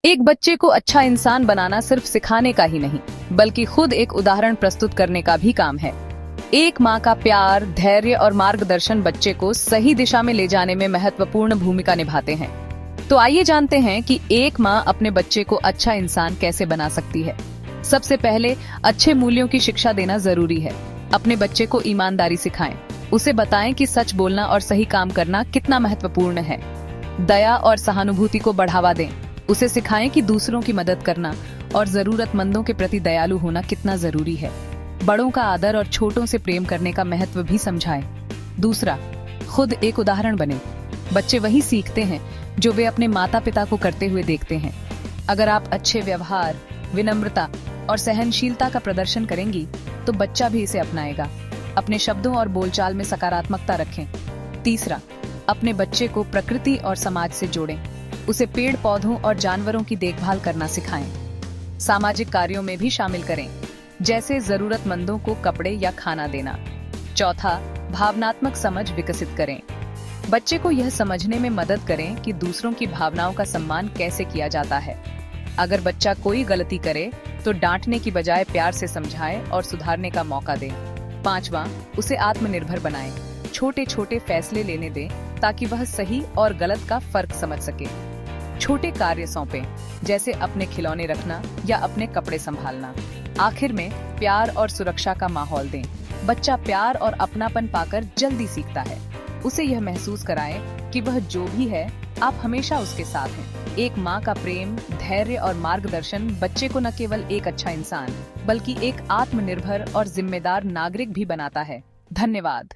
एक बच्चे को अच्छा इंसान बनाना सिर्फ सिखाने का ही नहीं, बल्कि खुद एक उदाहरण प्रस्तुत करने का भी काम है। एक माँ का प्यार, धैर्य और मार्गदर्शन बच्चे को सही दिशा में ले जाने में महत्वपूर्ण भूमिका निभाते हैं। तो आइए जानते हैं कि एक माँ अपने बच्चे को अच्छा इंसान कैसे बना सकती है। सबसे पहले अच्छे मूल्यों की शिक्षा देना जरूरी है। अपने बच्चे को ईमानदारी सिखाएं। उसे बताएं कि सच बोलना और सही काम करना कितना महत्वपूर्ण है। दया और सहानुभूति को बढ़ावा दें। उसे सिखाएं कि दूसरों की मदद करना और जरूरतमंदों के प्रति दयालु होना कितना जरूरी है। बड़ों का आदर और छोटों से प्रेम करने का महत्व भी समझाएं। दूसरा, खुद एक उदाहरण बने। बच्चे वही सीखते हैं जो वे अपने माता पिता को करते हुए देखते हैं। अगर आप अच्छे व्यवहार, विनम्रता और सहनशीलता का प्रदर्शन करेंगी तो बच्चा भी इसे अपनाएगा। अपने शब्दों और बोलचाल में सकारात्मकता रखें। तीसरा, अपने बच्चे को प्रकृति और समाज से जोड़ें। उसे पेड़ पौधों और जानवरों की देखभाल करना सिखाएं। सामाजिक कार्यों में भी शामिल करें, जैसे जरूरतमंदों को कपड़े या खाना देना। चौथा, भावनात्मक समझ विकसित करें। बच्चे को यह समझने में मदद करें कि दूसरों की भावनाओं का सम्मान कैसे किया जाता है। अगर बच्चा कोई गलती करे तो डांटने की बजाय प्यार से समझाएं और सुधारने का मौका दें। पांचवा, उसे आत्मनिर्भर बनाएं। छोटे छोटे फैसले लेने दें ताकि वह सही और गलत का फर्क समझ सके। छोटे कार्य सौंपें, जैसे अपने खिलौने रखना या अपने कपड़े संभालना। आखिर में प्यार और सुरक्षा का माहौल दें। बच्चा प्यार और अपनापन पाकर जल्दी सीखता है। उसे यह महसूस कराएं कि वह जो भी है, आप हमेशा उसके साथ हैं। एक माँ का प्रेम, धैर्य और मार्गदर्शन बच्चे को न केवल एक अच्छा इंसान, बल्कि एक आत्मनिर्भर और जिम्मेदार नागरिक भी बनाता है। धन्यवाद।